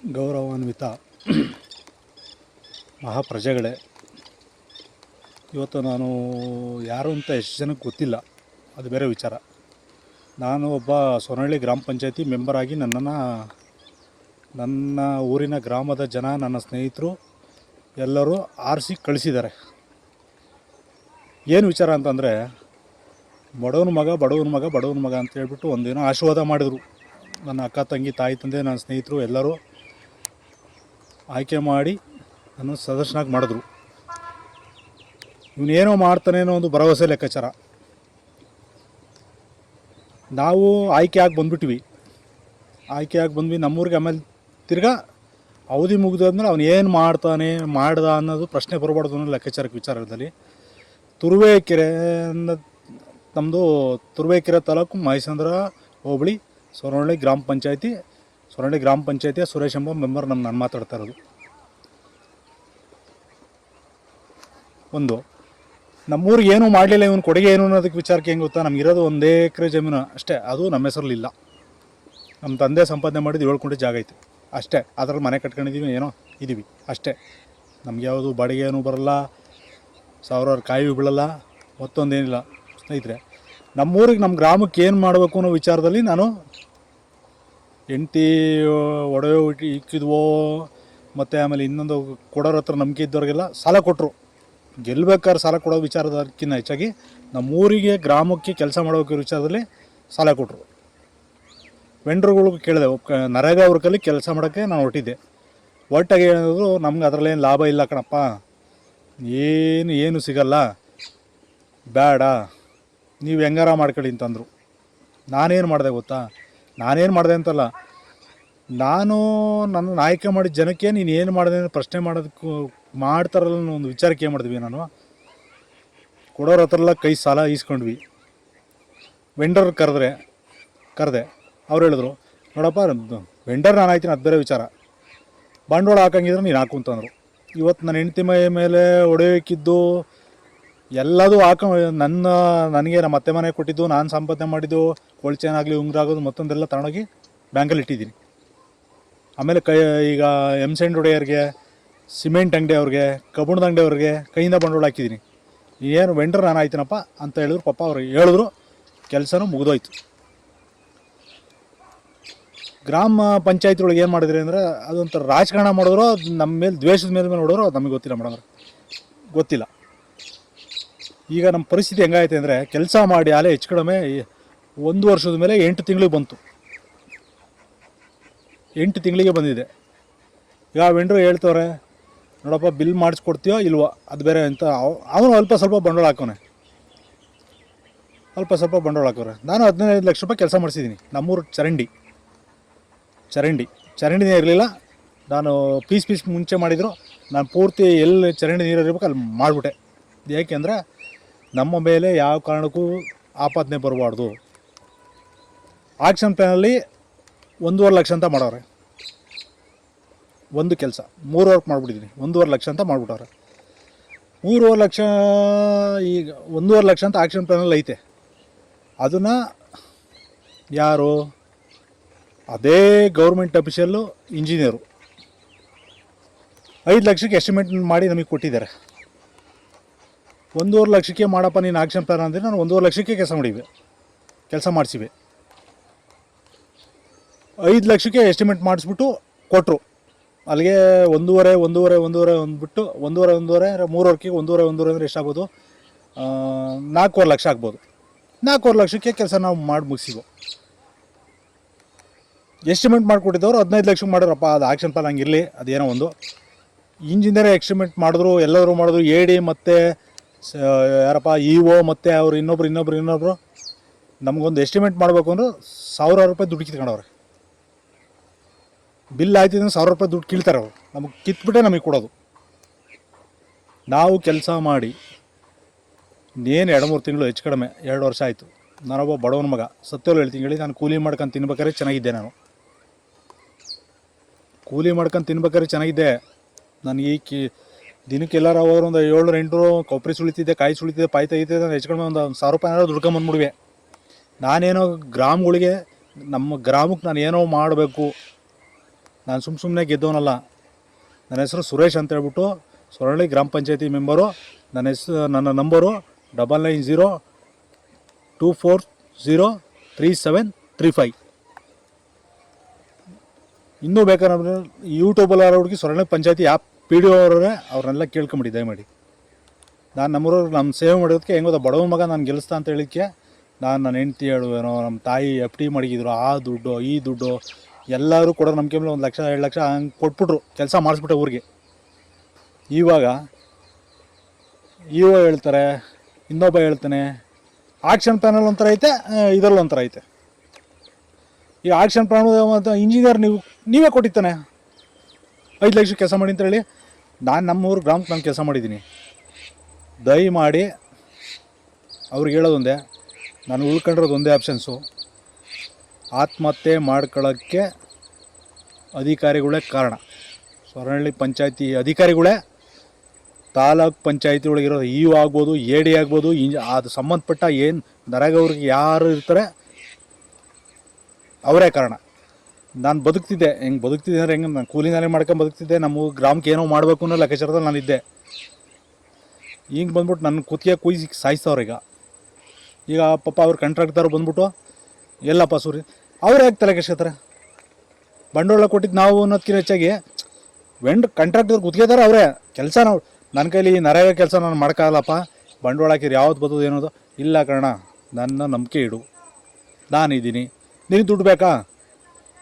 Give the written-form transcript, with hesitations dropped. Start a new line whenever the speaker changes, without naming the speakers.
ಗೌರವಾನ್ವಿತ ಮಹಾಪ್ರಜೆಗಳೇ, ಇವತ್ತು ನಾನು ಯಾರು ಅಂತ ಎಷ್ಟು ಜನಕ್ಕೆ ಗೊತ್ತಿಲ್ಲ, ಅದು ಬೇರೆ ವಿಚಾರ. ನಾನು ಒಬ್ಬ ಸೊನಹಳ್ಳಿ ಗ್ರಾಮ ಪಂಚಾಯತಿ ಮೆಂಬರಾಗಿ ನನ್ನ ಊರಿನ ಗ್ರಾಮದ ಜನ, ನನ್ನ ಸ್ನೇಹಿತರು ಎಲ್ಲರೂ ಆರಿಸಿ ಕಳಿಸಿದ್ದಾರೆ. ಏನು ವಿಚಾರ ಅಂತಂದರೆ, ಬಡವನ ಮಗ ಅಂತ ಹೇಳ್ಬಿಟ್ಟು ಒಂದೇನೋ ಆಶೀರ್ವಾದ ಮಾಡಿದರು. ನನ್ನ ಅಕ್ಕ ತಂಗಿ, ತಾಯಿ ತಂದೆ, ನನ್ನ ಸ್ನೇಹಿತರು ಎಲ್ಲರೂ ಆಯ್ಕೆ ಮಾಡಿ ನನ್ನ ಸದಸ್ಯನಾಗಿ ಮಾಡಿದ್ರು. ಇವನೇನೋ ಮಾಡ್ತಾನೇನೋ ಒಂದು ಭರವಸೆ ಲೆಕ್ಕಾಚಾರ. ನಾವು ಆಯ್ಕೆಯಾಗಿ ಬಂದ್ಬಿಟ್ವಿ. ನಮ್ಮೂರಿಗೆ. ಆಮೇಲೆ ತಿರ್ಗಾ ಅವಧಿ ಮುಗಿದಾದ್ಮೇಲೆ ಅವನು ಏನು ಮಾಡ್ದ ಅನ್ನೋದು ಪ್ರಶ್ನೆ ಬರಬಾರ್ದು ಅನ್ನೋ ಲೆಕ್ಕಾಚಾರಕ್ಕೆ ವಿಚಾರದಲ್ಲಿ ತುರುವೇಕೆರೆ ನಮ್ಮದು ತುರುವೇಕೆರೆ ತಾಲೂಕು ಮಹೇಸಂದ್ರ ಹೋಬಳಿ ಸೊನಹಳ್ಳಿ ಗ್ರಾಮ ಪಂಚಾಯತಿಯ ಸುರೇಶ್ ಎಂಬ ಮೆಂಬರ್ ನಾನು ಮಾತಾಡ್ತಾ ಇರೋದು. ನಮ್ಮೂರಿಗೆ ಏನೂ ಮಾಡಲಿಲ್ಲ, ಇವನು ಕೊಡುಗೆ ಏನು ಅನ್ನೋದಕ್ಕೆ ವಿಚಾರಕ್ಕೆ ಹೆಂಗೆ ಗೊತ್ತಾ, ನಮಗಿರೋದು 1 ಎಕರೆ ಜಮೀನು ಅಷ್ಟೇ. ಅದು ನಮ್ಮ ಹೆಸರಲ್ಲಿಲ್ಲ. ನಮ್ಮ ತಂದೆ ಸಂಪಾದನೆ ಮಾಡಿದ್ದು 7 ಗುಂಟೆ ಜಾಗ ಐತೆ ಅಷ್ಟೇ. ಅದರಲ್ಲಿ ಮನೆ ಕಟ್ಕೊಂಡಿದ್ದೀವಿ, ಏನೋ ಇದ್ದೀವಿ ಅಷ್ಟೇ. ನಮ್ಗೆ ಯಾವುದು ಬಾಡಿಗೆ ಏನೂ ಬರೋಲ್ಲ, ಸಾವಿರಾರು ಕಾಯಿ ಬೀಳಲ್ಲ, ಮತ್ತೊಂದೇನಿಲ್ಲ. ಸ್ನೇಹಿತರೆ, ನಮ್ಮೂರಿಗೆ, ನಮ್ಮ ಗ್ರಾಮಕ್ಕೆ ಏನು ಮಾಡಬೇಕು ಅನ್ನೋ ವಿಚಾರದಲ್ಲಿ ನಾನು ಹೆಂಡ್ತಿ ಒಡವೆ ಇಕ್ಕಿದ್ವೋ, ಮತ್ತು ಆಮೇಲೆ ಇನ್ನೊಂದು ಕೊಡೋರ ಹತ್ರ ನಂಬಿಕೆ ಇದ್ದವ್ರಿಗೆಲ್ಲ ಸಾಲ ಕೊಟ್ಟರು. ಗೆಲ್ಬೇಕಾದ್ರೆ ಸಾಲ ಕೊಡೋ ವಿಚಾರದಕ್ಕಿಂತ ಹೆಚ್ಚಾಗಿ ನಮ್ಮೂರಿಗೆ, ಗ್ರಾಮಕ್ಕೆ ಕೆಲಸ ಮಾಡೋಕೆ ವಿಚಾರದಲ್ಲಿ ಸಾಲ ಕೊಟ್ಟರು. ವೆಂಡ್ರುಗಳಿಗೆ ಕೇಳಿದೆ, ನರೇಗಾ ಅವ್ರ ಕೆಲಸ ಮಾಡೋಕ್ಕೆ ನಾನು ಹೊರಟಿದ್ದೆ. ಒಟ್ಟಾಗಿ ಹೇಳಿದ್ರು, ನಮ್ಗೆ ಅದರಲ್ಲೇನು ಲಾಭ ಇಲ್ಲ ಕಣಪ್ಪ, ಏನು ಸಿಗಲ್ಲ, ಬೇಡ, ನೀವು ಹೆಂಗಾರ ಮಾಡ್ಕೊಳ್ಳಿ ಅಂತಂದರು. ನಾನೇನು ಮಾಡಿದೆ ಗೊತ್ತಾ, ಅಂತಲ್ಲ, ನಾನು ನನ್ನ ಆಯ್ಕೆ ಮಾಡಿದ ಜನಕ್ಕೆ ನೀನು ಏನು ಮಾಡಿದೆ ಅಂತ ಪ್ರಶ್ನೆ ಮಾಡೋದಕ್ಕೂ ಮಾಡ್ತಾರಲ್ಲ ಅನ್ನೋ ಒಂದು ವಿಚಾರಕ್ಕೆ ಏನು ಮಾಡಿದ್ವಿ, ನಾನು ಕೊಡೋರ ಹತ್ರ ಎಲ್ಲ ಕೈ ಸಾಲ ಈಸ್ಕೊಂಡ್ವಿ. ವೆಂಡರ್ ಕರೆದೆ. ಅವ್ರು ಹೇಳಿದ್ರು, ನೋಡಪ್ಪ, ವೆಂಡರ್ ನಾನು ಆಯ್ತೀನಿ, ಅದು ಬೇರೆ ವಿಚಾರ, ಬಂಡವಾಳ ಹಾಕಂಗಿದ್ರೆ ನೀನು ಹಾಕು ಅಂತಂದರು. ಇವತ್ತು ನನ್ನ ಹೆಂಡತಿ ಮೇಲೆ ಹೊಡೆಯೋಕ್ಕಿದ್ದು ಎಲ್ಲದೂ ನನಗೆ ನಮ್ಮ ಅತ್ತೆ ಮನೆ ಕೊಟ್ಟಿದ್ದು, ನಾನು ಸಂಪಾದನೆ ಮಾಡಿದ್ದು, ಕೊಳ್ಚೇನಾಗಲಿ, ಉಂಗುರ ಆಗೋದು, ಮತ್ತೊಂದೆಲ್ಲ ತಗೊಂಡೋಗಿ ಬ್ಯಾಂಕಲ್ಲಿ ಇಟ್ಟಿದ್ದೀನಿ. ಆಮೇಲೆ ಈಗ ಎಮ್ಸೆಂಡ್ ಒಡೆಯವ್ರಿಗೆ, ಸಿಮೆಂಟ್ ಅಂಗಡಿ ಅವ್ರಿಗೆ, ಕಬ್ಬಣದ ಅಂಗಡಿ ಅವ್ರಿಗೆ ಕೈಯಿಂದ ಬಂಡವಾಳ ಹಾಕಿದ್ದೀನಿ. ಏನು ವೆಂಡರ್ ನಾನು ಆಯ್ತೀನಪ್ಪ ಅಂತ ಹೇಳಿದ್ರು. ಪಾಪ ಅವ್ರು ಹೇಳಿದ್ರು, ಕೆಲಸನೂ ಮುಗಿದೋಯ್ತು. ಗ್ರಾಮ ಪಂಚಾಯತಿ ಒಳಗೆ ಏನು ಮಾಡಿದ್ರಿ ಅಂದರೆ, ಅದೊಂಥರ ರಾಜಕಾರಣ ಮಾಡಿದ್ರು, ನಮ್ಮ ಮೇಲೆ ದ್ವೇಷದ ಮೇಲೆ ನೋಡಿದ್ರು, ಅದು ನಮಗೆ ಗೊತ್ತಿಲ್ಲ ಮೇಡಮ್, ಗೊತ್ತಿಲ್ಲ. ಈಗ ನಮ್ಮ ಪರಿಸ್ಥಿತಿ ಹೆಂಗಾಯ್ತು ಅಂದರೆ, ಕೆಲಸ ಮಾಡಿ ಅಲ್ಲೇ ಹೆಚ್ಚು ಕಡಿಮೆ 1 ವರ್ಷದ ಮೇಲೆ 8 ತಿಂಗಳಿಗೆ ಬಂತು. 8 ತಿಂಗಳಿಗೆ ಬಂದಿದೆ. ಈಗ ವೆಂಡ್ರು ಹೇಳ್ತವ್ರೆ, ನೋಡಪ್ಪ, ಬಿಲ್ ಮಾಡಿಸ್ಕೊಡ್ತೀಯೋ ಇಲ್ವೋ ಅದು ಬೇರೆ ಅಂತ. ಅವನು ಅಲ್ಪ ಸ್ವಲ್ಪ ಬಂಡವಾಳ ಹಾಕೋನೆ. ನಾನು 15 ಲಕ್ಷ ರೂಪಾಯಿ ಕೆಲಸ ಮಾಡಿಸಿದ್ದೀನಿ. ನಮ್ಮೂರು ಚರಂಡಿನೇ ಇರಲಿಲ್ಲ. ನಾನು ಪೀಸ್ ಮುಂಚೆ ಮಾಡಿದ್ರು, ನಾನು ಪೂರ್ತಿ ಎಲ್ಲಿ ಚರಂಡಿ ನೀರು ಇರಬೇಕು ಅಲ್ಲಿ ಮಾಡಿಬಿಟ್ಟೆ. ಏಕೆಂದರೆ ನಮ್ಮ ಮೇಲೆ ಯಾವ ಕಾರಣಕ್ಕೂ ಆಪಾದನೆ ಬರಬಾರ್ದು. ಆಕ್ಷನ್ ಪ್ಲ್ಯಾನಲ್ಲಿ 1.5 ಲಕ್ಷ ಅಂತ ಮಾಡವ್ರೆ. ಒಂದು ಕೆಲಸ 3 ವರ್ಕ್ ಮಾಡಿಬಿಟ್ಟಿದ್ದೀನಿ. 1.5 ಲಕ್ಷ ಅಂತ ಮಾಡಿಬಿಟ್ಟವ್ರೆ. 3.5 ಲಕ್ಷ, ಈಗ 1.5 ಲಕ್ಷ ಅಂತ ಆಕ್ಷನ್ ಪ್ಲ್ಯಾನಲ್ಲಿ ಐತೆ. ಅದನ್ನು ಯಾರು, ಅದೇ ಗೌರ್ಮೆಂಟ್ ಅಫಿಷಿಯಲ್ಲು ಇಂಜಿನಿಯರು 5 ಲಕ್ಷಕ್ಕೆ ಎಸ್ಟಿಮೇಟ್ ಮಾಡಿ ನಮಗೆ ಕೊಟ್ಟಿದ್ದಾರೆ. 1.5 ಲಕ್ಷಕ್ಕೆ ಮಾಡಪ್ಪ ನೀನು ಆಕ್ಷನ್ ಪ್ಲ್ಯಾನ್ ಅಂದರೆ, ನಾನು 1.5 ಲಕ್ಷಕ್ಕೆ ಕೆಲಸ ಮಾಡಿಸಿವೆ. 5 ಲಕ್ಷಕ್ಕೆ ಎಸ್ಟಿಮೇಟ್ ಮಾಡಿಸ್ಬಿಟ್ಟು ಕೊಟ್ಟರು. ಅಲ್ಲಿಗೆ ಒಂದೂವರೆ ಅಂದ್ಬಿಟ್ಟು 1.5 3 ವರ್ಕಿಗೆ 1.5 ಅಂದರೆ ಎಷ್ಟಾಗ್ಬೋದು, 4.25 ಲಕ್ಷ ಆಗ್ಬೋದು. 4.25 ಲಕ್ಷಕ್ಕೆ ಕೆಲಸ ನಾವು ಮಾಡಿ ಮುಗಿಸಿವು. ಎಸ್ಟಿಮೇಟ್ ಮಾಡಿಕೊಟ್ಟಿದ್ದವರು 15 ಲಕ್ಷಕ್ಕೆ ಮಾಡಿದ್ರಪ್ಪ. ಅದು ಆಕ್ಷನ್ ಪ್ಲಾನ್ ಹಂಗಿರಲಿ, ಅದೇನೋ ಒಂದು ಇಂಜಿನಿಯರ್ ಎಸ್ಟಿಮೇಟ್ ಮಾಡಿದ್ರು, ಎಲ್ಲರೂ ಮಾಡಿದ್ರು. AD ಮತ್ತು ಯಾರಪ್ಪ EO ಮತ್ತು ಅವರು ಇನ್ನೊಬ್ರು ನಮಗೊಂದು ಎಸ್ಟಿಮೇಟ್ ಮಾಡಬೇಕು ಅಂದ್ರೆ 1000 ರೂಪಾಯಿ ದುಡ್ಡು ಕಿತ್ಕೊಂಡವ್ರೆ. ಬಿಲ್ ಆಯ್ತಿದ್ರೆ 1000 ರೂಪಾಯಿ ದುಡ್ಡು ಕೀಳ್ತಾರೆ ಅವರು. ನಮಗೆ ಕಿತ್ಬಿಟ್ಟೆ ನಮಗೆ ಕೊಡೋದು. ನಾವು ಕೆಲಸ ಮಾಡಿ ಇನ್ನೇನು 2-3 ತಿಂಗಳು, ಹೆಚ್ಚು ಕಡಿಮೆ 2 ವರ್ಷ ಆಯಿತು. ನಾನೊಬ್ಬ ಬಡವನ ಮಗ, ಸತ್ಯಗಳು ಹೇಳ್ತೀನಿ. ನಾನು ಕೂಲಿ ಮಾಡ್ಕೊಂಡು ತಿನ್ಬೇಕಾದ್ರೆ ಚೆನ್ನಾಗಿದ್ದೆ. ನನಗೆ ಈ ದಿನಕ್ಕೆ ಎಲ್ಲಾರು ಹೋದ್ರೆ ಒಂದು 700-800 ಕೊಬ್ಬರಿ ಸುಳಿತಿದ್ದೆ, ಕಾಯಿ ಸುಳಿತಿದ್ದೆ, ಪಾಯಿ ತೆಗಿತಿದ್ದೆ. ನಾನು ಹೆಚ್ಚು ಕಡಿಮೆ ಒಂದು 1000 ರೂಪಾಯಿ ಏನಾದ್ರು ದುಡ್ಕೊಂಬಂದ್ಬಿಡುವೆ. ನಾನೇನೋ ಗ್ರಾಮಗಳಿಗೆ, ನಮ್ಮ ಗ್ರಾಮಕ್ಕೆ ನಾನು ಏನೋ ಮಾಡಬೇಕು ನಾನು ಸುಮ್ಮನೆ ಗೆದ್ದವನಲ್ಲ. ನನ್ನ ಹೆಸರು ಸುರೇಶ್ ಅಂತ ಹೇಳ್ಬಿಟ್ಟು ಸೊರಳ್ಳಿ ಗ್ರಾಮ ಪಂಚಾಯತಿ ಮೆಂಬರು. ನನ್ನ ನಂಬರು 9902403735. ಇನ್ನೂ ಬೇಕಾದ್ರೆ ಯೂಟ್ಯೂಬಲ್ಲಿ ಹುಡುಗಿ ಸೊರಳ್ಳಿ ಪಂಚಾಯತಿ ಆ್ಯಪ್ ಪಿ ಡಿ ಅವರೇ ಅವ್ರನ್ನೆಲ್ಲ ಕೇಳ್ಕೊಂಬಿಡಿ ದಯಮಾಡಿ. ನಾನು ನಮ್ಮೂರವ್ರು ನಮ್ಮ ಸೇವೆ ಮಾಡೋದಕ್ಕೆ ಹೆಂಗೋದ ಬಡವನ ಮಗ ನಾನು ಗೆಲ್ಲಿಸ್ತಾ ಅಂತ ಹೇಳಿಕ್ಕೆ ನನ್ನ ಹೆಂಡ್ತಿ ಹೇಳುವೇನೋ, ನಮ್ಮ ತಾಯಿ ಎಫ್ ಡಿ ಮಡಗಿದ್ರು, ಆ ದುಡ್ಡು ಈ ದುಡ್ಡು ಎಲ್ಲರೂ ಕೊಡೋರು ನಮ್ಮ ಮೇಲೆ 1 ಲಕ್ಷ 2 ಲಕ್ಷ ಹಂಗೆ ಕೊಟ್ಬಿಟ್ರು, ಕೆಲಸ ಮಾಡಿಸ್ಬಿಟ್ಟೆ ಊರಿಗೆ. ಇವಾಗ ಹೇಳ್ತಾರೆ, ಇನ್ನೊಬ್ಬ ಹೇಳ್ತಾನೆ ಆಕ್ಷನ್ ಪ್ಯಾನಲ್ ಒಂಥರ ಐತೆ, ಇದರಲ್ಲಿ ಒಂಥರ ಐತೆ. ಈ ಆಕ್ಷನ್ ಪ್ಯಾನಲ್ ಇಂಜಿನಿಯರ್ ನೀವೇ ಕೊಟ್ಟಿತ್ತಾನೆ 5 ಲಕ್ಷ ಕೆಲಸ ಮಾಡಿ ಅಂತ ಹೇಳಿ. ನಾನು ನಮ್ಮೂರು ಗ್ರಾಮಕ್ಕೆ ನಾನು ಕೆಲಸ ಮಾಡಿದ್ದೀನಿ. ದಯಮಾಡಿ ಅವ್ರಿಗೆ ಹೇಳೋದೊಂದೇ, ನಾನು ಉಳ್ಕೊಂಡಿರೋದು ಒಂದೇ ಆಪ್ಷನ್ಸು, ಆತ್ಮಹತ್ಯೆ ಮಾಡ್ಕೊಳ್ಳೋಕ್ಕೆ ಅಧಿಕಾರಿಗಳೇ ಕಾರಣ. ಸೊರಳ್ಳಿ ಪಂಚಾಯತಿ ಅಧಿಕಾರಿಗಳೇ, ತಾಲೂಕ್ ಪಂಚಾಯತಿ ಒಳಗಿರೋ ಇ ಆಗ್ಬೋದು, ಎ ಡಿ ಆಗ್ಬೋದು, ಅದು ಸಂಬಂಧಪಟ್ಟ ಏನು ನರೇಗಾವ್ರಿಗೆ ಯಾರು ಇರ್ತಾರೆ ಅವರೇ ಕಾರಣ. ನಾನು ಬದುಕ್ತಿದ್ದೆ, ಹೆಂಗೆ ಬದುಕ್ತಿದ್ದೆ ಅಂದರೆ ಹೆಂಗೆ ನಾನು ಕೂಲಿನಾಲೆ ಮಾಡ್ಕೊಂಡು ಬದುಕ್ತಿದ್ದೆ. ನಮ್ಮ ಗ್ರಾಮಕ್ಕೆ ಏನೋ ಮಾಡಬೇಕು ಅನ್ನೋ ಲೆಕ್ಕಾಚಾರದಲ್ಲಿ ನಾನಿದ್ದೆ. ಈಗ ಬಂದ್ಬಿಟ್ಟು ನನ್ನ ಕುತ್ತಿಗೆ ಕುಯ್ಸಿ ಸಾಯಿಸ್ತವ್ರೆ. ಈಗ ಪಾಪ ಅವ್ರು ಕಾಂಟ್ರಾಕ್ಟರ್ ಬಂದ್ಬಿಟ್ಟು ಎಲ್ಲಪ್ಪ ಸೂರಿ ಅವ್ರು ಯಾಕೆ ತಲೆ ಕೆಡ್ಸ್ಕೊತಾರೆ? ಬಂಡವಾಳ ಕೊಟ್ಟಿದ್ದು ನಾವು ಅನ್ನೋದಕ್ಕಿಂತ ಹೆಚ್ಚಾಗಿ ಕಾಂಟ್ರಾಕ್ಟರ್ ಕುತ್ಕೋತಾರೆ ಅವರೇ. ಕೆಲಸ ನಾವು ನನ್ನ ಕೈಲಿ ನರೇಗಾ ಕೆಲಸ ನಾನು ಮಾಡೋಕ್ಕಾಗಲ್ಲಪ್ಪ, ಬಂಡವಾಳ ಹಾಕಿರಿ ಯಾವ್ದು ಬರ್ತದೆ ಏನೋದು ಇಲ್ಲ ಕಾರಣ. ನನ್ನ ನಂಬಿಕೆ ಇಡು, ನಾನಿದ್ದೀನಿ, ನಿನಗೆ ದುಡ್ಡು ಬೇಕಾ